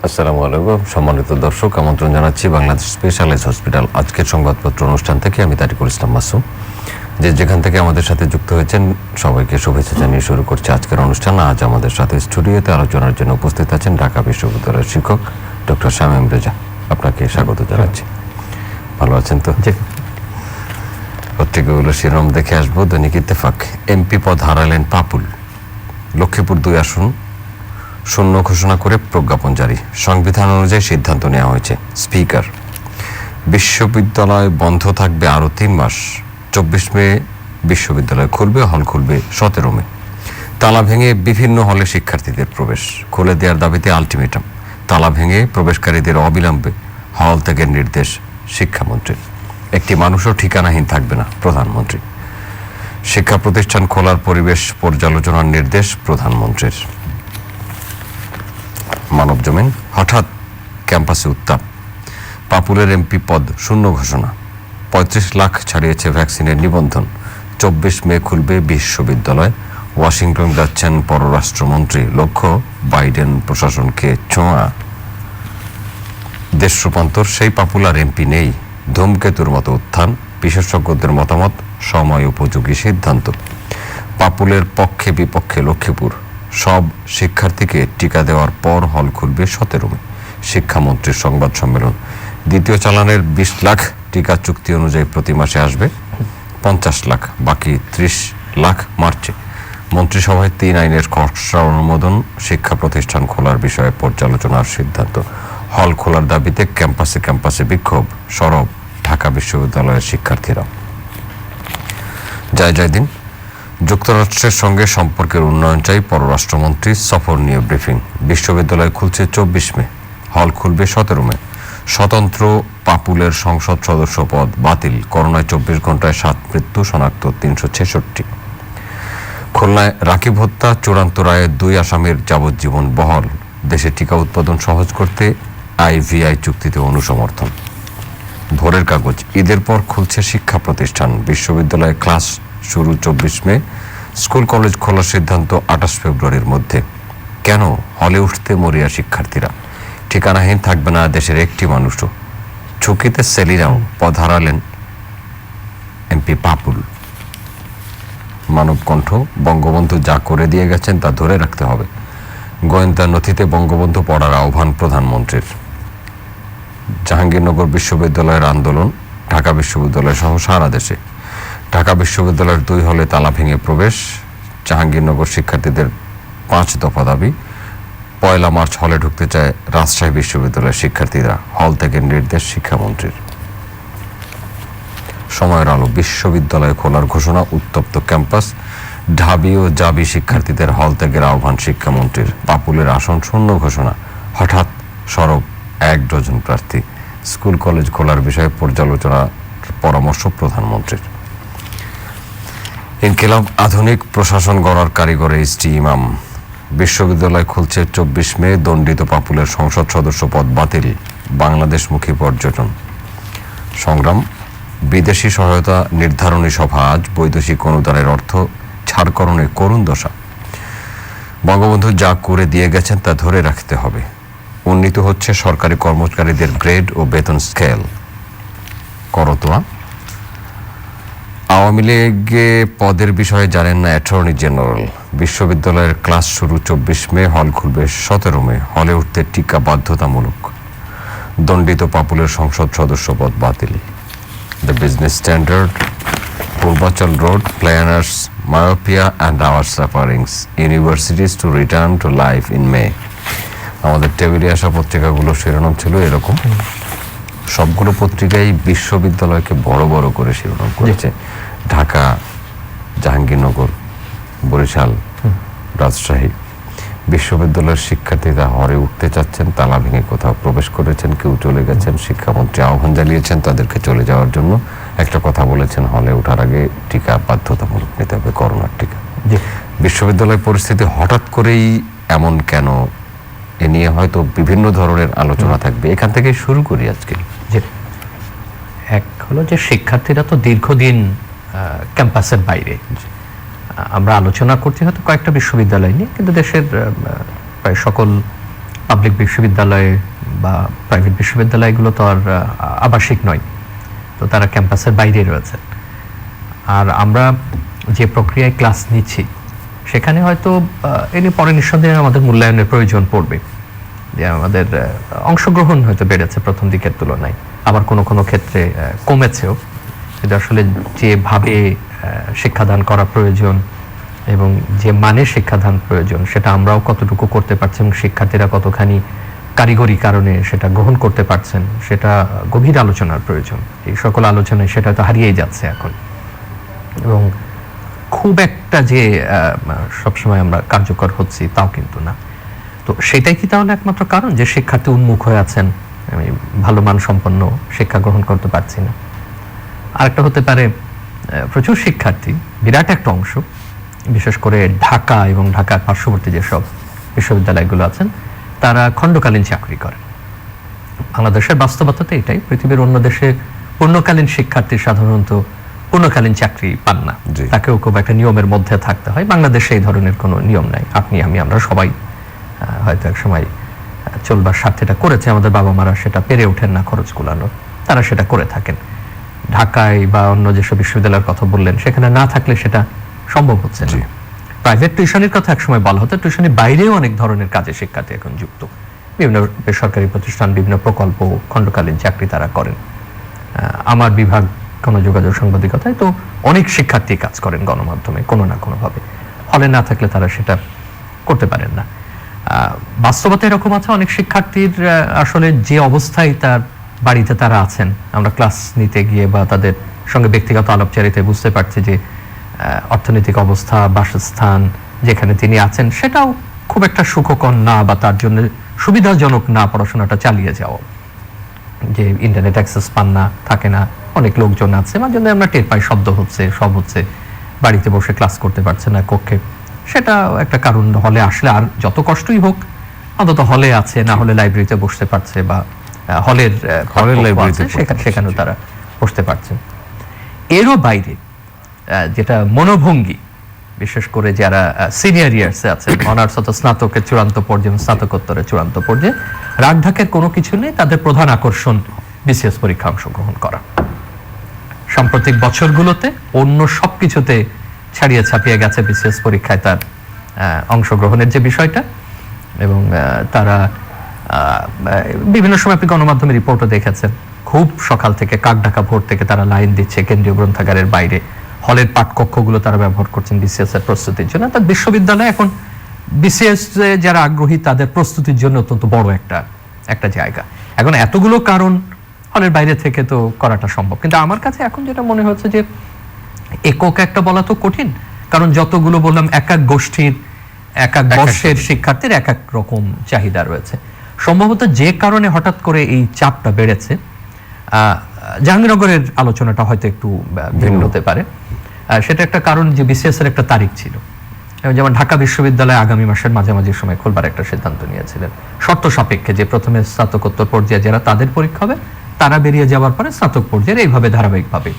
আসসালামু আলাইকুম সম্মানিত দর্শক, আমন্ত্রণ জানাচ্ছি বাংলাদেশ স্পেশালাইজড হসপিটাল আজকের সংবাদপত্র অনুষ্ঠান থেকে। আমি তারিকুল ইসলাম মাসুম। যেখান থেকে আমাদের সাথে যুক্ত হয়েছেন সবাইকে শুভেচ্ছা জানিয়ে শুরু করছি আজকের অনুষ্ঠান। আজ আমাদের সাথে স্টুডিওতে আলোচনার জন্য উপস্থিত আছেন ঢাকা বিশ্ববিদ্যালয়ের শিক্ষক ডক্টর শামীম রেজা। আপনাকে স্বাগত জানাচ্ছি। ভালো আছেন তো? পত্রিকাগুলো শিরোনাম দেখে আসবো। দৈনিক ইত্তেফাক, এমপি পদ হারালেন পাপুল। লক্ষ্মীপুর 2 আসন শূন্য ঘোষণা করে প্রজ্ঞাপন জারি। সংবিধান অনুযায়ী সিদ্ধান্ত নেওয়া হয়েছে। স্পিকার, বিশ্ববিদ্যালয় বন্ধ থাকবে আরও 3 মাস। 24 মে বিশ্ববিদ্যালয় খুলবে, হল খুলবে 17 মে। তালা ভেঙে বিভিন্ন হলে শিক্ষার্থীদের প্রবেশ খুলে দেওয়ার দাবিতে আলটিমেটাম। তালা ভেঙে প্রবেশকারীদের অবিলম্বে হল থেকে নির্দেশ শিক্ষামন্ত্রীর। একটি মানুষও ঠিকানাহীন থাকবে না, প্রধানমন্ত্রী। শিক্ষা প্রতিষ্ঠান খোলার পরিবেশ পর্যালোচনার নির্দেশ প্রধানমন্ত্রীর। মানব জমিন, হঠাৎ ক্যাম্পাসে উত্তাপ। পাপুলের এমপি পদ শূন্য ঘোষণা। 35 লাখ ছাড়িয়েছে ভ্যাকসিনের নিবন্ধন। 24 মে খুলবে বিশ্ববিদ্যালয়। ওয়াশিংটন যাচ্ছেন পররাষ্ট্রমন্ত্রী। লক্ষ্য, বাইডেন প্রশাসনকে ছোঁয়া। দেশ রূপান্তর, সেই পাপুলার এমপি নেই। ধূমকেতুর মতো উত্থান। বিশেষজ্ঞদের মতামত, সময় উপযোগী সিদ্ধান্ত। পাপুলের পক্ষে বিপক্ষে লক্ষ্মীপুর। সব শিক্ষার্থীকে টিকা দেওয়ার পর হল খুলবে 17 মে। শিক্ষামন্ত্রীর সংবাদ সম্মেলন। দ্বিতীয় চালানের 20 লাখ টিকা চুক্তি অনুযায়ী প্রতি মাসে আসবে 50 লাখ, বাকি 30 লাখ মার্চে। মন্ত্রিসভায় 3 আইনের খসড়া অনুমোদন। শিক্ষা প্রতিষ্ঠান খোলার বিষয়ে পর্যালোচনার সিদ্ধান্ত। হল খোলার দাবিতে ক্যাম্পাসে ক্যাম্পাসে বিক্ষোভ। সরব ঢাকা বিশ্ববিদ্যালয়ের শিক্ষার্থীরা। জয় দিন। যুক্তরাষ্ট্রের সঙ্গে সম্পর্কের উন্নয়ন চাই, পররাষ্ট্রমন্ত্রী সফর নিয়ে ব্রিফিং। বিশ্ববিদ্যালয় খুলছে 24 মে, হল খুলবে 17 মে। স্বতন্ত্র পাপুলের সংসদ সদস্য পদ বাতিল। করোনায় 24 ঘন্টায় 7 মৃত্যু, শনাক্ত 366। খুলনায় রাকিব হত্যা চূড়ান্ত রায়ে 2 আসামির যাবজ্জীবন বহাল। দেশে টিকা উৎপাদন সহজ করতে IVI চুক্তিতে অনুসমর্থন। ভোরের কাগজ, ঈদের পর খুলছে শিক্ষা প্রতিষ্ঠান। বিশ্ববিদ্যালয়ে ক্লাস শুরু 24 মে। স্কুল কলেজ খোলার সিদ্ধান্ত 28 ফেব্রুয়ারির মধ্যে। কেন হলে উঠতে মরিয়া শিক্ষার্থীরা? ঠিকানাহীন থাকবে না দেশের একটি মানুষও। ঝুঁকিতে সেলিনাও, পদ হারালেন এমপি পাপুল। মানবকণ্ঠ, বঙ্গবন্ধু যা করে দিয়ে গেছেন তা ধরে রাখতে হবে। গোয়েন্দা নথিতে বঙ্গবন্ধু পড়ার আহ্বান প্রধানমন্ত্রীর। জাহাঙ্গীরনগর বিশ্ববিদ্যালয়ের আন্দোলন। ঢাকা বিশ্ববিদ্যালয় সহ সারা দেশে। ঢাকা বিশ্ববিদ্যালয়ের 2 হলে তালা ভেঙে প্রবেশ। জাহাঙ্গীরনগর শিক্ষার্থীদের 5 দফা দাবি। 1 মার্চ হলে ঢুকতে চায় রাজশাহী বিশ্ববিদ্যালয়ের শিক্ষার্থীরা। হল থেকে নির্দেশ শিক্ষামন্ত্রীর। সময়ের আলো, বিশ্ববিদ্যালয় খোলার ঘোষণা। উত্তপ্ত ক্যাম্পাস। ঢাবি ও জাবি শিক্ষার্থীদের হল ত্যাগের আহ্বান শিক্ষামন্ত্রীর। পাপুলের আসন শূন্য ঘোষণা। হঠাৎ সরব 1 ডজন প্রার্থী। স্কুল কলেজ খোলার বিষয়ে পর্যালোচনা পরামর্শ প্রধানমন্ত্রীর। ইনকিলাব, আধুনিক প্রশাসন গড়ার কারিগর HD ইমাম। বিশ্ববিদ্যালয় খুলছে 24 মে। দণ্ডিত পাপুলের সংসদ সদস্য পদ বাতিল। বাংলাদেশমুখী পর্যটন। সংগ্রাম, বিদেশি সহায়তা নির্ধারণী সভা আজ। বৈদেশিক অনুদানের অর্থ ছাড়করণে করুণ দশা। বঙ্গবন্ধু যা করে দিয়ে গেছেন তা ধরে রাখতে হবে। উন্নীত হচ্ছে সরকারি কর্মচারীদের গ্রেড ও বেতন স্কেল। করতোয়া, আওয়ামী লীগে পদের বিষয়ে জানেন না অ্যাটর্নি জেনারেল। বিশ্ববিদ্যালয়ের ক্লাস শুরু 24 মে, হল খুলবে 17 মে। হলে উঠতে টিকা বাধ্যতামূলক। দণ্ডিত পাপুলের সংসদ সদস্য পদ বাতিল। The Business Standard, Purbachal Road, planners myopia and our sufferings, universities to return to life in May. আমাদের টেবিলে আসা পত্রিকাগুলোর শিরোনাম ছিল এরকম। সবগুলো পত্রিকাই বিশ্ববিদ্যালয়কে বড় বড় করে শিরোনাম করেছে। ঢাকা, জাহাঙ্গীরনগর, বরিশাল, রাজশাহী। বিশ্ববিদ্যালয়ের শিক্ষার্থীরা হরে উঠতে চাচ্ছেন, তালা ভেঙে কোথাও প্রবেশ করেছেন, কেউ চলে গেছেন। শিক্ষামন্ত্রী আহ্বান জানিয়েছেন তাদেরকে চলে যাওয়ার জন্য। একটা কথা বলেছেন, হলে ওঠার আগে টিকা বাধ্যতামূলক নিতে হবে, করোনার টিকা। বিশ্ববিদ্যালয় পরিস্থিতি হঠাৎ করেই এমন কেন, এ নিয়ে হয়তো বিভিন্ন ধরনের আলোচনা থাকবে। এখান থেকে শুরু করি আজকে। এক হলো যে শিক্ষার্থীরা তো দীর্ঘদিন ক্যাম্পাসের বাইরে। আমরা আলোচনা করছি হয়তো কয়েকটা বিশ্ববিদ্যালয় নিয়ে, কিন্তু দেশের প্রায় সকল পাবলিক বিশ্ববিদ্যালয়ে বা প্রাইভেট বিশ্ববিদ্যালয়গুলো তো আর আবাসিক নয়, তো তারা ক্যাম্পাসের বাইরে রয়েছে। আর আমরা যে প্রক্রিয়ায় ক্লাস নিচ্ছি সেখানে হয়তো এর পরে নিঃসন্দেহে আমাদের মূল্যায়নের প্রয়োজন পড়বে, যে আমাদের অংশগ্রহণ হয়তো বেড়েছে প্রথম দিকের তুলনায়, আবার কোনো কোনো ক্ষেত্রে কমেছেও। কিন্তু আসলে যেভাবে শিক্ষাদান করা প্রয়োজন এবং যে মানে শিক্ষাদান প্রয়োজন সেটা আমরাও কতটুকু করতে পারছি এবং শিক্ষার্থীরা কতখানি কারিগরি কারণে সেটা গ্রহণ করতে পারছেন, সেটা গভীর আলোচনার প্রয়োজন। এই সকল আলোচনায় সেটা তো হারিয়েই যাচ্ছে এখন, এবং খুব একটা যে সবসময় আমরা কার্যকর হচ্ছি তাও কিন্তু না। তো সেটাই কি তাহলে একমাত্র কারণ যে শিক্ষার্থী উন্মুখ হয়ে আছেন, আমি ভালো মানসম্পন্ন শিক্ষা গ্রহণ করতে পারছি না? আরেকটা হতে পারে প্রচুর শিক্ষার্থী, বিরাট একটা অংশ, বিশেষ করে ঢাকা এবং ঢাকার পার্শ্ববর্তী যেসব বিশ্ববিদ্যালয়গুলো আছেন তারা খণ্ডকালীন চাকরি করেন। বাংলাদেশের বাস্তবতাতে এটাই, পৃথিবীর অন্য দেশে পূর্ণকালীন শিক্ষার্থী সাধারণত পূর্ণকালীন চাকরি পান না, তাকেও খুব একটা নিয়মের মধ্যে থাকতে হয়। বাংলাদেশে এই ধরনের কোনো নিয়ম নাই। আপনি আমি আমরা সবাই হয়তো এক সময় চলবার স্বার্থেটা করেছে, আমাদের বাবা মারা সেটা পেরে ওঠেন না খরচ কুলানো, তারা সেটা করে থাকেন। ঢাকায় বা অন্য যেসব বিশ্ববিদ্যালয়ের কথা বললেন সেখানে না থাকলে সেটা সম্ভব হচ্ছে না। প্রাইভেট টিউশনের কথা একসময় বলা হতো, টিউশনের বাইরেও অনেক ধরনের কাজে শিক্ষার্থী এখন যুক্ত। বিভিন্ন বেসরকারি প্রতিষ্ঠান, বিভিন্ন প্রকল্প, খণ্ডকালীন চাকরি তারা করেন। আমার বিভাগ গণযোগাযোগ সাংবাদিকতায় তো অনেক শিক্ষার্থী কাজ করেন গণমাধ্যমে কোনো না কোনোভাবে, হলে না থাকলে তারা সেটা করতে পারেন না। বাস্তবতা এরকম আছে, অনেক শিক্ষার্থীর আসলে যে অবস্থায় তার বাড়িতে তারা আছেন, আমরা ক্লাস নিতে গিয়ে বা তাদের সঙ্গে ব্যক্তিগত আলাপচারিতায় বুঝতে পারছি যে অর্থনৈতিক অবস্থা, বাসস্থান যেখানে তিনি আছেন সেটাও খুব একটা সুখকর না, বা তার জন্য সুবিধাজনক না পড়াশোনাটা চালিয়ে যাওয়া। যে ইন্টারনেট অ্যাক্সেস পান না, থাকে না, অনেক লোকজন আছে, মাঝে মাঝে আমরা টের পাই শব্দ হচ্ছে, সব হচ্ছে, বাড়িতে বসে ক্লাস করতে পারছে না কক্ষে, সেটা একটা কারণ। হলে আসলে আর যত কষ্টই হোক অন্তত হলে আছে, না হলে লাইব্রেরিতে বসতে পারছে, বা হলের লাইব্রেরিতে সেখানেও তারা বসতে পারছে। এরও বাইরে যেটা মনোভঙ্গি, বিশেষ করে যারা সিনিয়র ইয়ার্সে আছেন, অনার্স অথবা স্নাতকের চূড়ান্ত পর্যায়ে, স্নাতকোত্তরের চূড়ান্ত পর্যায়ে, রাগঢাকের কোনো কিছু নেই, তাদের প্রধান আকর্ষণ বিসিএস পরীক্ষা অংশগ্রহণ করা। সাম্প্রতিক বছরগুলোতে অন্য সবকিছুতে ছাড়িয়ে ছাপিয়ে গেছে বিসিএস পরীক্ষায় তার অংশগ্রহণের যে বিষয়টা। এবং তারা বিভিন্ন সময় আপনি গণমাধ্যমে রিপোর্টও দেখেছেন, খুব সকাল থেকে কাকডাকা ভোর থেকে তারা লাইন দিচ্ছে কেন্দ্রীয় গ্রন্থাগারের বাইরে, হলের পাঠকক্ষগুলো তারা ব্যবহার করছেন বিসিএস এর প্রস্তুতির জন্য। তার বিশ্ববিদ্যালয় এখন বিসিএস যারা আগ্রহী তাদের প্রস্তুতির জন্য অত্যন্ত বড় একটা জায়গা। এখন এতগুলো কারণ, হলের বাইরে থেকে তো করাটা সম্ভব, কিন্তু আমার কাছে এখন যেটা মনে হচ্ছে যে একক একটা বলা তো কঠিন, কারণ যতগুলো বললাম এক এক গোষ্ঠীর, এক এক বর্ষের শিক্ষার্থীর এক এক রকম চাহিদা রয়েছে। সম্ভবত যে কারণে হঠাৎ করে এই চাপটা বেড়েছে, জাহাঙ্গীরনগরের আলোচনাটা হয়তো একটু ভিন্ন হতে পারে। সেটা একটা কারণ যে বিসিএস এর একটা তারিখ ছিল, যেমন ঢাকা বিশ্ববিদ্যালয় আগামী মাসের মাঝামাঝি সময় খোলবার একটা সিদ্ধান্ত নিয়েছিলেন, শর্ত সাপেক্ষে যে প্রথমে স্নাতকোত্তর পর্যায়ে যারা তাদের পরীক্ষা হবে, তারা বেরিয়ে যাওয়ার পরে স্নাতক পর্যায়ে এইভাবে ধারাবাহিকভাবে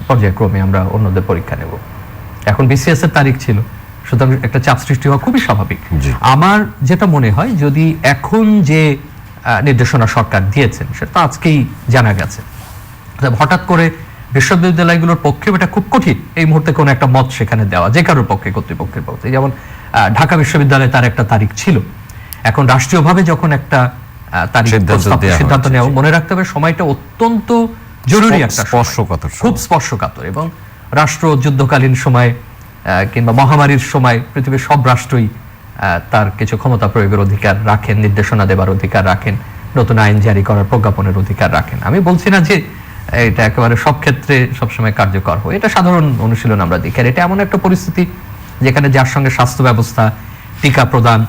পর্যায়ক্রমে আমরা অন্যদের পরীক্ষা নেব। এখন বিসিএস এর তারিখ ছিল, সুতরাং একটা চাপ সৃষ্টি হওয়া খুবই স্বাভাবিক। আমার যেটা মনে হয়, যদি এখন যে নির্দেশনা সরকার দিয়েছেন সেটা তো আজকেই জানা গেছে, হঠাৎ করে বিশ্ববিদ্যালয়গুলোর পক্ষে এটা খুব কঠিন এই মুহূর্তে কোনো একটা মত সেখানে দেওয়া, যে কারোর পক্ষে, কর্তৃপক্ষের পক্ষে। যেমন ঢাকা বিশ্ববিদ্যালয়ে তার একটা তারিখ ছিল, এখন রাষ্ট্রীয়ভাবে যখন একটা তারিখ সিদ্ধান্ত নেওয়া, মনে রাখতে হবে সময়টা অত্যন্ত জরুরি, একটা স্পর্শকাতর, খুব স্পর্শকাতর। এবং রাষ্ট্র যুদ্ধকালীন সময় কিংবা মহামারীর সময় পৃথিবীর সব রাষ্ট্রই তার কিছু ক্ষমতা প্রয়োগের অধিকার রাখেন, নির্দেশনা দেবার অধিকার রাখেন, নতুন আইন জারি করার প্রজ্ঞাপনের অধিকার রাখেন। আমি বলছি না যে এটা একেবারে সব ক্ষেত্রে সবসময় কার্যকর হয়, এটা সাধারণ অনুশীলন আমরা দেখি। আর এটা এমন একটা পরিস্থিতি যেখানে যার সঙ্গে স্বাস্থ্য ব্যবস্থা, টিকা প্রদান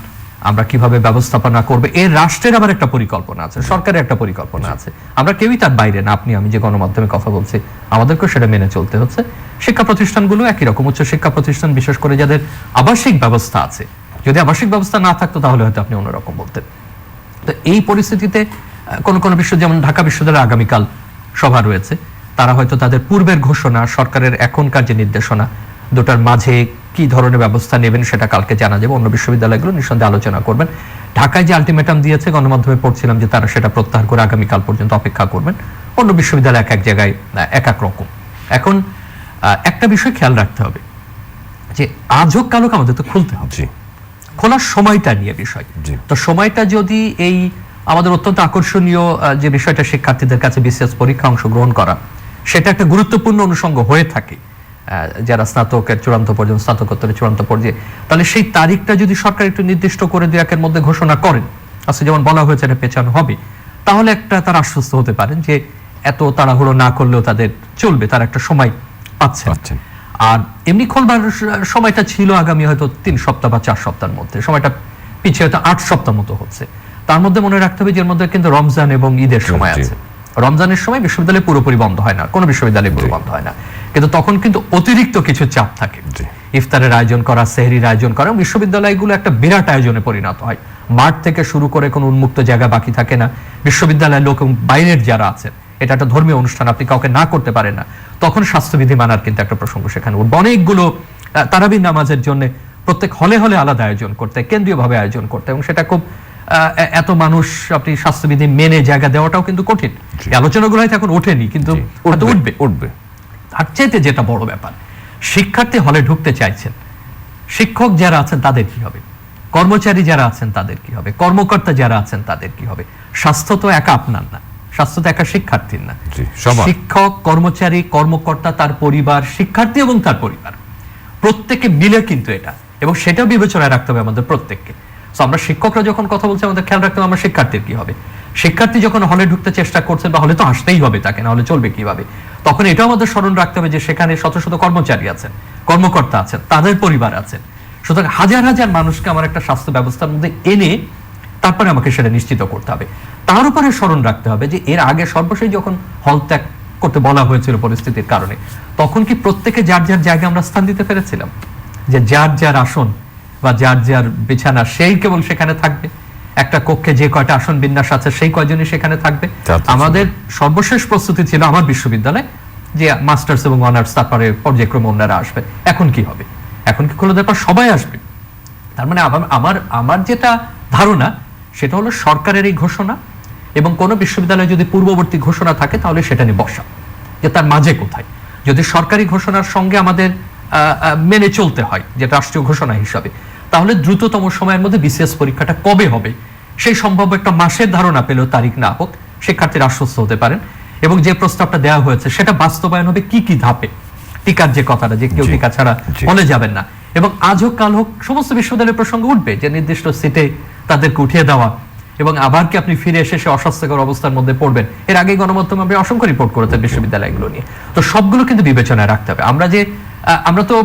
আমরা কিভাবে ব্যবস্থাপনা করবে, এর রাষ্ট্রের আবার একটা পরিকল্পনা আছে, সরকারের একটা পরিকল্পনা আছে। আমরা কেউই তার বাইরে না, আপনি আমি যে গণমাধ্যমে কথা বলছি আমাদেরকেও সেটা মেনে চলতে হচ্ছে। শিক্ষা প্রতিষ্ঠানগুলো একই রকম, উচ্চ শিক্ষা প্রতিষ্ঠান বিশেষ করে যাদের আবাসিক ব্যবস্থা আছে, যদি আবাসিক ব্যবস্থা না থাকতো তাহলে হয়তো আপনি অন্যরকম বলতেন। তো এই পরিস্থিতিতে কোন কোন যেমন ঢাকা বিশ্ববিদ্যালয়ে আগামীকাল সভা রয়েছে, তারা হয়তো তাদের পূর্বের ঘোষণা, সরকারের এখনকার যে নির্দেশনা, দুটার মাঝে কি ধরনের ব্যবস্থা নেবেন সেটা কালকে জানা যাবে। অন্য বিশ্ববিদ্যালয়গুলো নিঃসন্দেহে আলোচনা করবেন। ঢাকায় যে আলটিমেটাম দিয়েছে গণমাধ্যমে পড়ছিলাম যে তারা সেটা প্রত্যাহার করে আগামীকাল পর্যন্ত অপেক্ষা করবেন। অন্য বিশ্ববিদ্যালয় এক এক জায়গায় এক এক রকম। এখন একটা বিষয় খেয়াল রাখতে হবে যে আজ হোক কাল হোক আমাদের তো খুলতে হবে, খোলার সময়টা নিয়ে বিষয়। তো সময়টা যদি এই আমাদের অত্যন্ত আকর্ষণীয় যে বিষয়টা শিক্ষার্থীদের কাছে বিসিএস পরীক্ষা অংশগ্রহণ করা, সেটা একটা গুরুত্বপূর্ণ অনুষঙ্গ হয়ে থাকে যারা স্নাতকের চূড়ান্ত পর্যন্ত, স্নাতকোত্তরের চূড়ান্ত পর্যায়ে, তাহলে সেই তারিখটা যদি সরকার একটু নির্দিষ্ট করে 2-1 মধ্যে ঘোষণা করেন, আচ্ছা যেমন বলা হয়েছে এটা পেছানো হবে, তাহলে একটা তারা আশ্বস্ত হতে পারেন যে এত তাড়াহুড়ো না করলেও তাদের চলবে, তার একটা সময় পাচ্ছেন। আর এমনি খোলবার সময়টা ছিল আগামী হয়তো 3 সপ্তাহ বা 4 সপ্তাহের মধ্যে, সময়টা পিছিয়ে হয়তো 8 সপ্তাহ মতো হচ্ছে। তার মধ্যে মনে রাখতে হবে যে এর মধ্যে কিন্তু রমজান এবং ঈদের সময় আছে। রমজানের সময় বিশ্ববিদ্যালয় পুরোপুরি বন্ধ হয় না, কোনো বিশ্ববিদ্যালয় পুরো বন্ধ হয় না, কিন্তু তখন কিন্তু অতিরিক্ত কিছু চাপ থাকে। ইফতারের আয়োজন করা, সেহরির আয়োজন করা, বিশ্ববিদ্যালয়গুলো একটা বিরাট আয়োজনে পরিণত হয়। মাঠ থেকে শুরু করে কোনো উন্মুক্ত জায়গা বাকি থাকে না। বিশ্ববিদ্যালয়ের লোক বাইরের যারা আছেন, এটা একটা ধর্মীয় অনুষ্ঠান, আপনি কাউকে না করতে পারেন না, তখন স্বাস্থ্যবিধি মানার কিন্তু একটা প্রসঙ্গ সেখানে উঠবে। অনেকগুলো তারাবির নামাজের জন্য প্রত্যেক হলে হলে আলাদা আয়োজন করতে, কেন্দ্রীয়ভাবে আয়োজন করতে, এবং সেটা খুব এত মানুষ আপনি স্বাস্থ্যবিধি মেনে জায়গা দেওয়াটাও কিন্তু কঠিন। এই আলোচনাগুলো হয়তো এখন ওঠেনি, কিন্তু উঠবে। তার চাইতে যেটা বড় ব্যাপার, শিক্ষার্থী হলে ঢুকতে চাইছেন, শিক্ষক যারা আছেন তাদের কি হবে, কর্মচারী যারা আছেন তাদের কি হবে, কর্মকর্তা যারা আছেন তাদের কি হবে। স্বাস্থ্য তো একা আপনার না, স্বাস্থ্য তো একা শিক্ষার্থীর না, শিক্ষক, কর্মচারী, কর্মকর্তা, তার পরিবার, শিক্ষার্থী এবং তার পরিবার, প্রত্যেকে মিলে কিন্তু এটা, এবং সেটাও বিবেচনায় রাখতে হবে আমাদের প্রত্যেককে। আমরা শিক্ষকরা যখন কথা বলছি আমাদের খেয়াল রাখতে হবে আমার শিক্ষার্থীর কি হবে। শিক্ষার্থী যখন হলে ঢুকতে চেষ্টা করছেন, বা হলে তো আসতেই হবে তাকে, না হলে চলবে কিভাবে, তখন এটাও আমাদের স্মরণ রাখতে হবে যে সেখানে শত শত কর্মচারী আছেন, কর্মকর্তা আছেন, তাদের পরিবার আছেন। সুতরাং হাজার হাজার মানুষকে আমার একটা স্বাস্থ্য ব্যবস্থার মধ্যে এনে তারপরে আমাকে সেটা নিশ্চিত করতে হবে। তার উপরে স্মরণ রাখতে হবে যে এর আগে সর্বশেষ যখন হল ত্যাগ করতে বলা হয়েছিল পরিস্থিতির কারণে, তখন কি প্রত্যেকে যার যার জায়গায় আমরা স্থান দিতে পেরেছিলাম, যে যার যার আসন বা যার যার বিছানা সেই কেবল সেখানে থাকবে, একটা কক্ষে যে কয়টা আসন বিন্যাস আছে সেই কয়জনই সেখানে থাকবে। আমাদের সর্বশেষ প্রস্তুতি ছিল আমার বিশ্ববিদ্যালয়ে যে মাস্টার্স এবং অনার্স তারপরে পর্যায়ক্রমে অন্যরা আসবে। এখন কি হবে? এখন কি খুলে দেওয়ার পর সবাই আসবে? তার মানে আমার যেটা ধারণা সেটা হলো সরকারের এই ঘোষণা এবং কোনো বিশ্ববিদ্যালয়ে যদি পূর্ববর্তী ঘোষণা থাকে তাহলে সেটা নিয়ে বসা, যে তার মাঝে কোথায়। যদি সরকারি ঘোষণার সঙ্গে আমাদের মেনে চলতে হয় যেটা রাষ্ট্রীয় ঘোষণা হিসাবে, তাহলে দ্রুততম সময়ের মধ্যে বিসিএস পরীক্ষাটা কবে হবে সেই সম্ভব একটা মাসের ধারণা পেলেও, তারিখ না হোক, শিক্ষার্থীরা আশ্বস্ত হতে পারেন। এবং যে প্রস্তাবটা দেওয়া হয়েছে সেটা বাস্তবায়ন হবে কি কি ধাপে, টিকার যে কথাটা, যে কেউ টিকা ছাড়া হলে যাবেন না, এবং আজ হোক কাল হোক সমস্ত বিশ্ববিদ্যালয়ের প্রসঙ্গ উঠবে যে নির্দিষ্ট সিটে তাদেরকে উঠিয়ে দেওয়া, এবং আবার কি আপনি ফিরে এসে সে অস্বাস্থ্যকর অবস্থার মধ্যে পড়বেন। এর আগে গণমাধ্যমে আমরা অসংখ্য রিপোর্ট করেছে বিশ্ববিদ্যালয়গুলো নিয়ে। তো সবগুলো কিন্তু বিবেচনায় রাখতে হবে। আমরা তো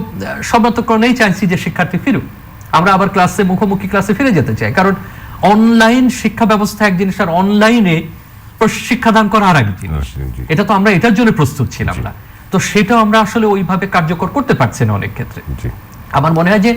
সর্বাত্মকরণেই চাইছি যে শিক্ষার্থী ফিরুক, আমরা আবার ক্লাসে মুখোমুখি ক্লাসে ফিরে যেতে চাই, কারণ অনলাইন শিক্ষা ব্যবস্থা এক জিনিস আর অনলাইনে শিক্ষাদান করা আর এক জিনিস। এটা তো আমরা এটার জন্য প্রস্তুত ছিলাম না, তো সেটাও আমরা আসলে ওইভাবে কার্যকর করতে পারছি না অনেক ক্ষেত্রে। আমার মনে হয় যে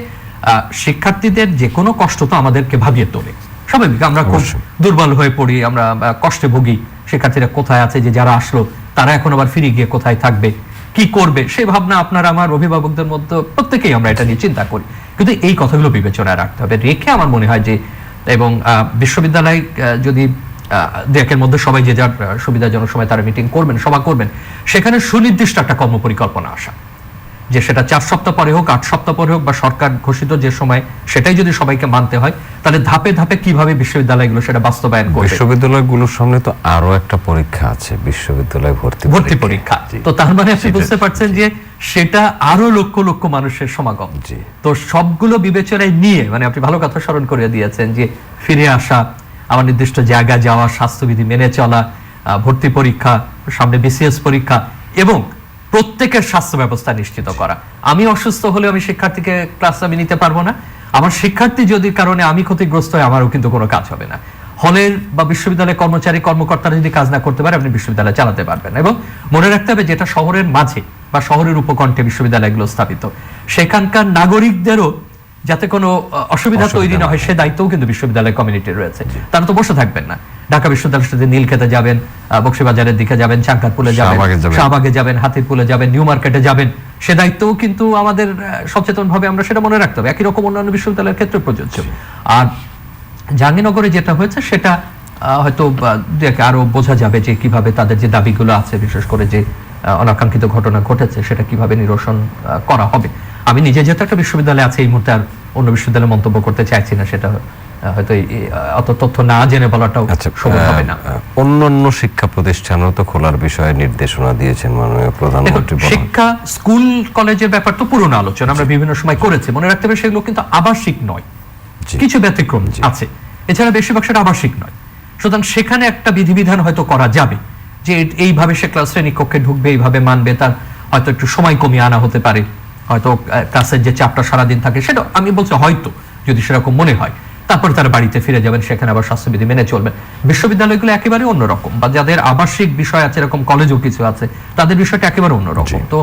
শিক্ষার্থীদের যে কোনো কষ্ট তো আমাদেরকে ভাবিয়ে তোলে, স্বাভাবিক আমরা খুব দুর্বল হয়ে পড়ি, আমরা কষ্টে ভুগি। শিক্ষার্থীরা কোথায় আছে, যে যারা আসলো তারা এখন আবার ফিরে গিয়ে কোথায় থাকবে, কি করবে, সেই ভাবনা আপনার আমার অভিভাবকদের মধ্যে প্রত্যেকেই আমরা এটা নিয়ে চিন্তা করি। কিন্তু এই কথাগুলো বিবেচনায় রাখতে হবে, রেখে আমার মনে হয় যে, এবং বিশ্ববিদ্যালয় যদি 2-1 মধ্যে সবাই যে যার সুবিধাজনক সময় তারা মিটিং করবেন, সভা করবেন, সেখানে সুনির্দিষ্ট একটা কর্মপরিকল্পনা আসা, যে সেটা 4 সপ্তাহ পরে হোক, 8 সপ্তাহ পরে হোক, বা সরকার ঘোষিত যে সময় সেটাই যদি সবাইকে মানতে হয়, তাহলে ধাপে ধাপে কিভাবে বিশ্ববিদ্যালয়গুলো সেটা বাস্তবায়ন করবে। বিশ্ববিদ্যালয়গুলোর সামনে তো আরো একটা পরীক্ষা আছে, বিশ্ববিদ্যালয় ভর্তি পরীক্ষা। তো তার মানে আপনি বুঝতে পারছেন যে সেটা আরো লক্ষ লক্ষ মানুষের সমাগম। তো সবগুলো বিবেচনায় নিয়ে, মানে আপনি ভালো কথা স্মরণ করে দিয়েছেন, যে ফিরে আসা, আমার নির্দিষ্ট জায়গা যাওয়া, স্বাস্থ্যবিধি মেনে চলা, ভর্তি পরীক্ষা, সামনে বিসিএস পরীক্ষা, এবং প্রত্যেকের স্বাস্থ্য ব্যবস্থা নিশ্চিত করা। আমি অসুস্থ হলে আমি শিক্ষার্থীকে ক্লাস আমি নিতে পারবো না, আমার শিক্ষার্থী যদি কারণে আমি ক্ষতিগ্রস্ত হয় আমারও কিন্তু কোনো কাজ হবে না। হলের বা বিশ্ববিদ্যালয়ের কর্মচারী কর্মকর্তারা যদি কাজ না করতে পারে, আপনি বিশ্ববিদ্যালয় চালাতে পারবেন। এবং মনে রাখতে হবে যেটা শহরের মাঝে বা শহরের উপকণ্ঠে বিশ্ববিদ্যালয়গুলো স্থাপিত, সেখানকার নাগরিকদেরও যাতে কোনো অসুবিধা তৈরি না হয় সে দায়িত্বও কিন্তু বিশ্ববিদ্যালয় কমিউনিটির রয়েছে। তারা তো বসে থাকবেন না। ঢাকা বিশ্ববিদ্যালয়ের সাথে নীলক্ষেতে যাবেন, বক্সিবাজারের দিকে যাবেন, চাঙ্কারপুলে যাবেন, শাহবাগে যাবেন, হাতিরপুলে যাবেন, নিউ মার্কেটে যাবেন, সে দায়িত্বও কিন্তু আমাদের সচেতন ভাবে আমরা সেটা মনে রাখতে হবে। একই রকম অন্যান্য বিশ্ববিদ্যালয়ের ক্ষেত্রে প্রযোজ্য। আর জাহাঙ্গীরনগরে যেটা হয়েছে সেটা হয়তো আরো বোঝা যাবে যে কিভাবে তাদের যে দাবিগুলো আছে, বিশেষ করে যে অনাকাঙ্ক্ষিত ঘটনা ঘটেছে সেটা কিভাবে নিরসন করা হবে। আমি নিজে যেহেতু একটা বিশ্ববিদ্যালয়ে আছে এই মুহূর্তে আর অন্য বিশ্ববিদ্যালয়ে মন্তব্য করতে চাইছি না, সেটা হয়তো অত তথ্য না জেনে বলাটাও সহজ হবে না। অন্যান্য শিক্ষা প্রতিষ্ঠানও তো খোলার বিষয়ে নির্দেশনা দিয়েছেন মাননীয় প্রধানমন্ত্রী। শিক্ষা স্কুল কলেজের ব্যাপার তো পুরনো আলোচনা আমরা বিভিন্ন সময় করেছি, মনে রাখতে হবে সেগুলো কিন্তু আবাসিক নয়, কিছু ব্যতিক্রম আছে, এছাড়া বেশিরভাগ সেটা আবাসিক নয়। সুতরাং সেখানে একটা বিধিবিধান হয়তো করা যাবে যে এইভাবে সে ক্লাস শ্রেণী কক্ষে ঢুকবে, এইভাবে মানবে, তার হয়তো একটু সময় কমিয়ে আনা হতে পারে, হয়তো ক্লাসের যে চাপটা সারাদিন থাকে সেটা আমি বলছি হয়তো যদি সেরকম মনে হয়, তারপরে তারা বাড়িতে ফিরে যাবেন, সেখানে আবার স্বাস্থ্যবিধি মেনে চলবেন। বিশ্ববিদ্যালয়গুলো একেবারে অন্যরকম, বা যাদের আবাসিক বিষয় আছে এরকম কলেজও কিছু আছে, তাদের বিষয়টা একেবারে অন্যরকম। তো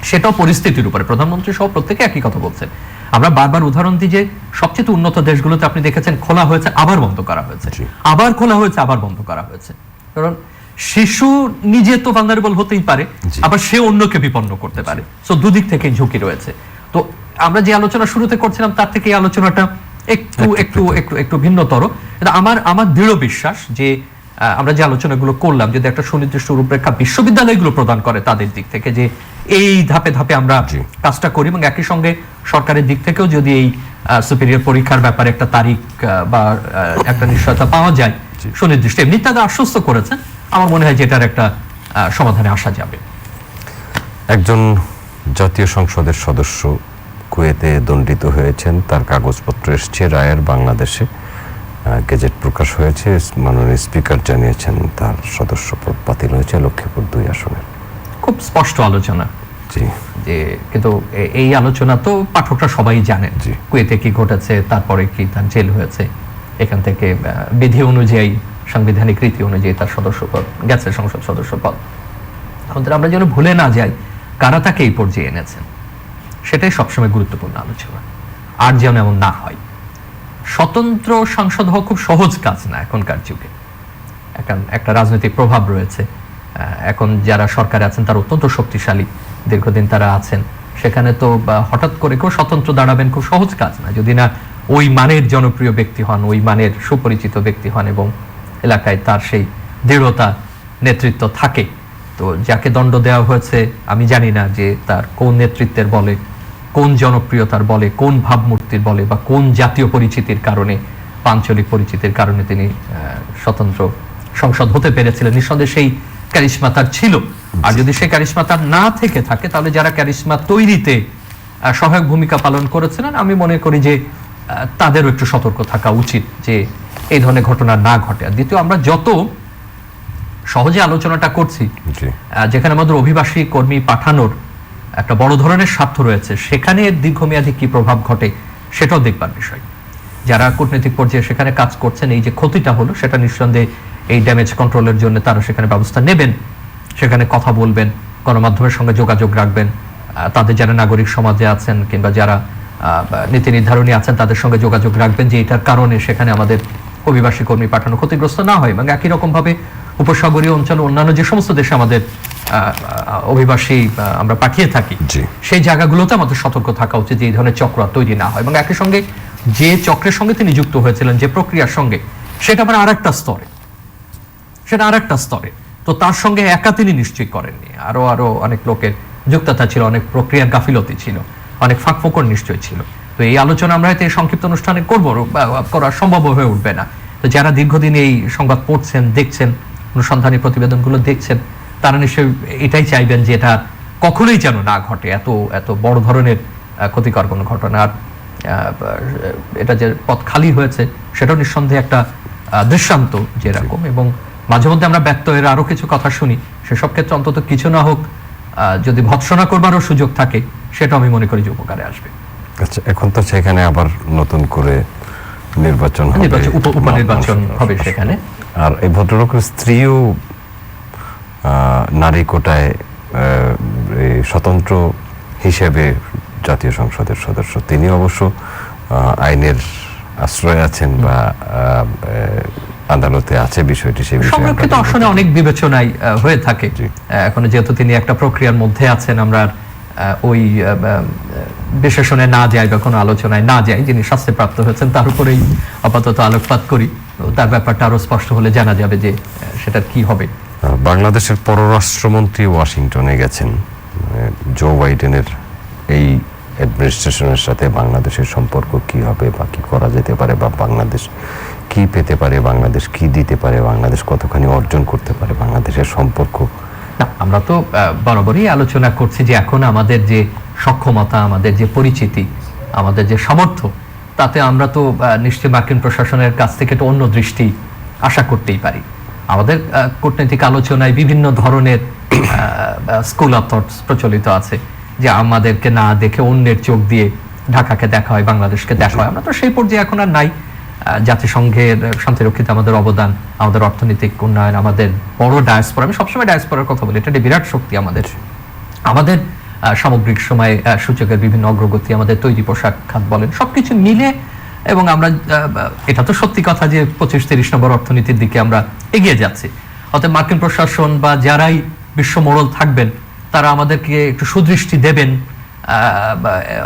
সেটাও পরিস্থিতির উপরে, প্রধানমন্ত্রী সহ প্রত্যেকে একই কথা বলছেন। আমরা বারবার উদাহরণ দিই যে সবচেয়ে উন্নত দেশগুলোতে আপনি দেখেছেন খোলা হয়েছে আবার বন্ধ করা হয়েছে, আবার খোলা হয়েছে আবার বন্ধ করা হয়েছে। কারণ শিশু নিজে তো ভালনারেবল হতেই পারে, আবার সে অন্যকে বিপন্ন করতে পারে। সো দুদিক থেকে ঝুঁকি রয়েছে। তো আমরা যে আলোচনা শুরুতে করছিলাম তার থেকে এই আলোচনাটা একটু একটু একটু একটু ভিন্নতর। আমার দৃঢ় বিশ্বাস যে আমরা যে আলোচনাগুলো করলাম যদি একটা সুনির্দিষ্ট রূপরেখা বিশ্ববিদ্যালয়গুলো প্রদান করে তাদের দিক থেকে, যে এই ধাপে ধাপে আমরা কাজটা করি, এবং একই সঙ্গে সরকারের দিক থেকেও যদি এই সুপিরিয়র পরীক্ষার ব্যাপারে একটা তারিখ বা একটা নিশ্চয়তা পাওয়া যায় সুনির্দিষ্ট, এমনি তাদের আশ্বস্ত করেছেন, আমার মনে হয় যে এটার একটা সমাধানে আসা যাবে। একজন জাতীয় সংসদের সদস্য কুয়েতে দণ্ডিত হয়েছেন, তার কাগজপত্র এসছে, রায়ের বাংলাদেশে গেজেট প্রকাশ হয়েছে, মাননীয় স্পিকার জানিয়েছেন তার সদস্যপদ বাতিল হয়েছে লক্ষ্মীপুর 2 আসনের। খুব স্পষ্ট আলোচনা, জি, যে কিন্তু এই আলোচনা তো পাঠকরা সবাই জানেন, কুয়েতে কি ঘটেছে, তারপরে কি তার জেল হয়েছে, এখান থেকে বিধি অনুযায়ী সাংবিধানিক রীতি অনুযায়ী তার সদস্যপদ গেছে, সংসদ সদস্যপদ। আমাদের আমরা যেন ভুলে না যাই কারা তাকে এই পর্যায়ে এনেছেন, সেটাই সবসময় গুরুত্বপূর্ণ আলোচনা। আর যেন এমন না হয়। স্বতন্ত্র সাংসদ হওয়া খুব সহজ কাজ না এখনকার যুগে, একটা রাজনৈতিক প্রভাব রয়েছে। এখন যারা সরকারে আছেন তারা অত্যন্ত শক্তিশালী, দীর্ঘদিন তারা আছেন, সেখানে তো হঠাৎ করে কেউ স্বতন্ত্র দাঁড়াবেন খুব সহজ কাজ না, যদি না ওই মানের জনপ্রিয় ব্যক্তি হন, ওই মানের সুপরিচিত ব্যক্তি হন এবং এলাকায় তার সেই দৃঢ়তা নেতৃত্ব থাকে। তো যাকে দণ্ড দেওয়া হয়েছে আমি জানি না যে তার কোন নেতৃত্বের বলে, কোন জনপ্রিয়তার বলে, কোন ভাবমূর্তির বলে, বা কোন জাতীয় পরিচিতির কারণে, আঞ্চলিক পরিচিতির কারণে তিনি স্বতন্ত্র সংসদ হতে পেরেছিলেন। নিঃসন্দেহে সেই ক্যারিশমা তার ছিল। আর যদি সেই ক্যারিশমা তার না থেকে থাকে, তাহলে যারা ক্যারিশমা তৈরিতে সহায়ক ভূমিকা পালন করেছিলেন আমি মনে করি যে তাদেরও একটু সতর্ক থাকা উচিত যে এই ধরনের ঘটনা না ঘটে। আর দ্বিতীয়, আমরা যত সহজে আলোচনাটা করছি, যেখানে আমাদের অভিবাসী কর্মী পাঠানোর একটা বড় ধরনের স্বার্থ রয়েছে, সেখানে দীর্ঘমেয়াদী কি প্রভাব ঘটে সেটাও দেখবার বিষয়। যারা কূটনৈতিক পর্যায়ে সেখানে কাজ করছেন, এই যে ক্ষতিটা হলো সেটা নিঃসন্দেহে এই ড্যামেজ কন্ট্রোলের জন্য তারা সেখানে ব্যবস্থা নেবেন, সেখানে কথা বলবেন, গণমাধ্যমের সঙ্গে যোগাযোগ রাখবেন, তাদের যারা নাগরিক সমাজে আছেন কিংবা যারা নীতি নির্ধারণী আছেন তাদের সঙ্গে যোগাযোগ রাখবেন যে এটার কারণে সেখানে আমাদের অভিবাসী কর্মী পাঠানো ক্ষতিগ্রস্ত না হয়। এবং একই রকম ভাবে উপসাগরীয় অঞ্চল অন্যান্য যে সমস্ত দেশে আমাদের অভিবাসী আমরা পাঠিয়ে থাকি, সেই জায়গাগুলোতে আমাদের সতর্ক থাকা উচিত যে এই ধরনের চক্র তৈরি না হয়। এবং একই সঙ্গে যে চক্রের সঙ্গে তিনি যুক্ত হয়েছিলেন, যে প্রক্রিয়ার সঙ্গে, সেটা আবার আরেকটা স্তরে, তো তার সঙ্গে একা তিনি নিশ্চয়ই করেননি, আরো অনেক লোকের যুক্ততা ছিল, অনেক প্রক্রিয়ার গাফিলতি ছিল, অনেক ফাঁকফোকর নিশ্চয় ছিল। তো এই আলোচনা আমরা হয়তো এই সংক্ষিপ্ত অনুষ্ঠানে করা সম্ভব হয়ে উঠবে না। তো যারা দীর্ঘদিন এই সংবাদ পড়ছেন, দেখছেন, অনুসন্ধানী প্রতিবেদনগুলো দেখছেন, তারা নিশ্চয়ই এটাই চাইবেন যে এটা কখনোই যেন না ঘটে, এত বড় ধরনের ক্ষতিকর কোনো ঘটনা। আর এটা যে পথ খালি হয়েছে সেটাও নিঃসন্দেহে একটা দৃষ্টান্ত যেরকম। এবং মাঝে মধ্যে আমরা ব্যত্যয়ের আরো কিছু কথা শুনি, সেসব ক্ষেত্রে অন্তত কিছু না হোক যদি ভৎসনা করবারও সুযোগ থাকে, সেটা আমি মনে করি যে উপকারে আসবে। আচ্ছা, এখন তো সেখানে আবার নতুন করে নির্বাচন উপনির্বাচন হবে সেখানে। আর এই ভদ্রলোকের স্ত্রীও নারী কোটায় স্বতন্ত্র হিসেবে জাতীয় সংসদের সদস্য, তিনি অবশ্য আইনের আশ্রয় আছেন বা আদালতে আছে বিষয়টি, সেই বিষয়ে সংরক্ষিত আসনে অনেক বিবেচনায় হয়ে থাকে। এখন যেহেতু তিনি একটা প্রক্রিয়ার মধ্যে আছেন, আমরা ওই বিশেষণে না যাই বা কোনো আলোচনায় না যাই। যিনি শাস্তিপ্রাপ্ত হয়েছেন তার উপরেই আপাতত আলোকপাত করি। তার ব্যাপারটা আরো স্পষ্ট হলে জানা যাবে যে সেটা কি হবে। বাংলাদেশের পররাষ্ট্রমন্ত্রী ওয়াশিংটনে গেছেন। জো বাইডেনের এই অ্যাডমিনিস্ট্রেশনের সাথে বাংলাদেশের সম্পর্ক কি হবে বা কি করা যেতে পারে, বা বাংলাদেশ কি পেতে পারে, বাংলাদেশ কি দিতে পারে, বাংলাদেশ কতখানি অর্জন করতে পারে, বাংলাদেশের সম্পর্ক। না, আমরা তো বরাবরই আলোচনা করছি যে এখন আমাদের যে সক্ষমতা, আমাদের যে পরিচিতি, আমাদের যে সামর্থ্য, তাতে আমরা তো নিশ্চয়ই মার্কিন প্রশাসনের কাছ থেকে একটু অন্য দৃষ্টি আশা করতেই পারি। আমাদের কূটনৈতিক আলোচনায় বিভিন্ন ধরনের স্কুল অফ থটস প্রচলিত আছে যে আমাদেরকে না দেখে অন্যের চোখ দিয়ে ঢাকাকে দেখা হয়, বাংলাদেশকে দেখা হয়। আমরা তো সেই পর্যায়ে এখন আর নাই। জাতিসংঘের শান্তিরক্ষিতে আমাদের অবদান, আমাদের অর্থনৈতিক উন্নয়ন, আমাদের বড় ডায়াসপোরা, আমি সবসময় ডায়াসপোরার কথা বলি, এটা একটা বিরাট শক্তি আমাদের। আমাদের সামগ্রিক সময় সূচকের বিভিন্ন অগ্রগতি, আমাদের তৈরি পোশাক খাত বলেন, সবকিছু মিলে, এবং আমরা এটা তো সত্যি কথা যে 25-30 নম্বর অর্থনীতির দিকে আমরা এগিয়ে যাচ্ছি। অতএব মার্কিন প্রশাসন বা যারাই বিশ্ব মোড়ল থাকবেন তারা আমাদেরকে একটু সুদৃষ্টি দেবেন,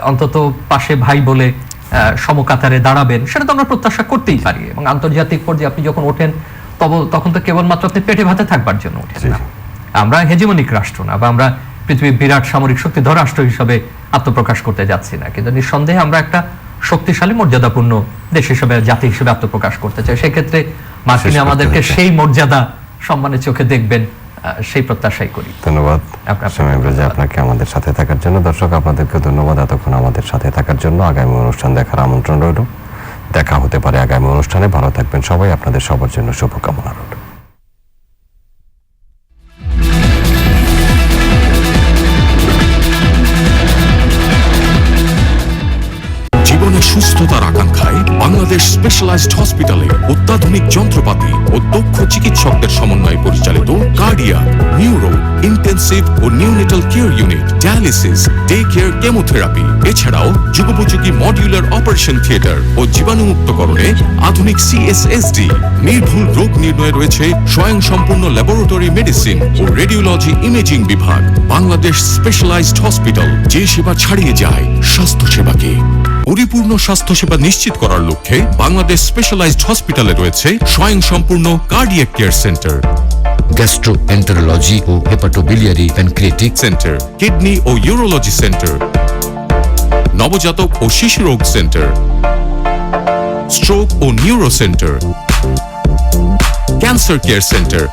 অন্তত পাশে ভাই বলে সমকাতারে দাঁড়াবেন, সেটা তো আমরা প্রত্যাশা করতেই পারি। এবং আন্তর্জাতিক পর্যায়ে আপনি যখন ওঠেন তখন তো কেবলমাত্র আপনি পেটে ভাতে থাকবার জন্য ওঠেন না। আমরা হেজিমনিক রাষ্ট্র না, বা আমরা পৃথিবীর বিরাট সামরিক শক্তিধর রাষ্ট্র হিসাবে আত্মপ্রকাশ করতে যাচ্ছি না, কিন্তু নিঃসন্দেহে আমরা একটা শক্তিশালী মর্যাদাপূর্ণ দেশ হিসেবে, জাতি হিসেবে আত্মপ্রকাশ করতে চাই। সেক্ষেত্রে মার্কিনে আমাদেরকে সেই মর্যাদা সম্মানের চোখে দেখবেন, সেই প্রত্যাশাই করি। ধন্যবাদ আপনাকে আমাদের সাথে থাকার জন্য। দর্শক, আপনাদেরকে ধন্যবাদ এতক্ষণ আমাদের সাথে থাকার জন্য। আগামী অনুষ্ঠান দেখার আমন্ত্রণ রইল। দেখা হতে পারে আগামী অনুষ্ঠানে। ভালো থাকবেন সবাই। আপনাদের সবার জন্য শুভকামনা রইল। জীবনের সুস্থতার আকাঙ্ক্ষায় বাংলাদেশ স্পেশালাইজড হসপিটালে অত্যাধুনিক যন্ত্রপাতি ও দক্ষ চিকিৎসকদের সমন্বয়ে পরিচালিত কার্ডিয়াক, নিউরো, ইন্টেন্সিভ ও neonatal care unit, dialysis, day care, chemotherapy, এছাড়াও যুগোপযোগী মডিউলার অপারেশন থিয়েটার ও জীবাণুমুক্তকরণে আধুনিক CSSD, নির্ভুল রোগ নির্ণয়ে রয়েছে স্বয়ংসম্পূর্ণ ল্যাবরেটরি মেডিসিন ও রেডিওলজি ইমেজিং বিভাগ। বাংলাদেশ স্পেশালাইজড হসপিটাল, যে সেবা ছাড়িয়ে যায় স্বাস্থ্য সেবাকে। পরিপূর্ণ স্বাস্থ্যসেবা নিশ্চিত করার লক্ষ্যে বাংলাদেশ স্পেশালাইজড হসপিটালে রয়েছে স্বয়ংসম্পূর্ণ কার্ডিয়াক কেয়ার সেন্টার, গ্যাস্ট্রোএন্টারোলজি ও হেপাটোবিলিয়ারি প্যানক্রিয়াটিক সেন্টার, কিডনি ও ইউরোলজি সেন্টার, নবজাতক ও শিশু রোগ সেন্টার, স্ট্রোক ও neuro centre, cancer care centre,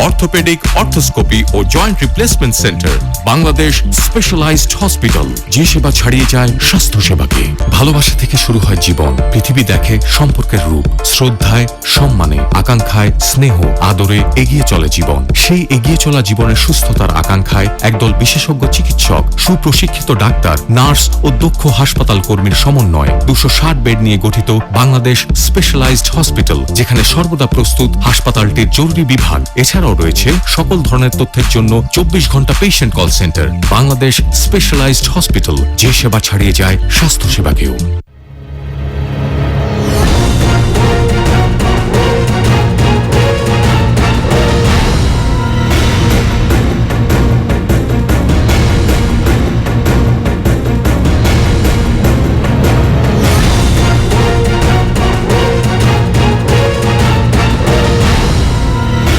orthopaedic, arthroscopy ও joint replacement centre. Bangladesh specialised hospital, যে সেবা ছাড়িয়ে যায় স্বাস্থ্য সেবাকে। ভালোবাসা থেকে শুরু হয় জীবন। পৃথিবী দেখে সম্পর্কের রূপ, শ্রদ্ধায়, সম্মানে, আকাঙ্ক্ষায়, স্নেহ, আদরে এগিয়ে চলে জীবন। সেই এগিয়ে চলা জীবনের সুস্থতার আকাঙ্ক্ষায় একদল বিশেষজ্ঞ চিকিৎসক, সুপ্রশিক্ষিত ডাক্তার, নার্স ও দক্ষ হাসপাতাল কর্মীর সমন্বয়ে 260 বেড নিয়ে গঠিত বাংলাদেশ স্পেশালাইজড হসপিটাল, যেখানে সর্বদা প্রস্তুত হাসপাতালটির জরুরি বিভাগ। এছাড়াও রয়েছে সকল ধরনের তথ্যের জন্য 24 ঘন্টা patient call centre. Bangladesh specialised hospital, যে সেবা ছাড়িয়ে যায় স্বাস্থ্য সেবাকেও।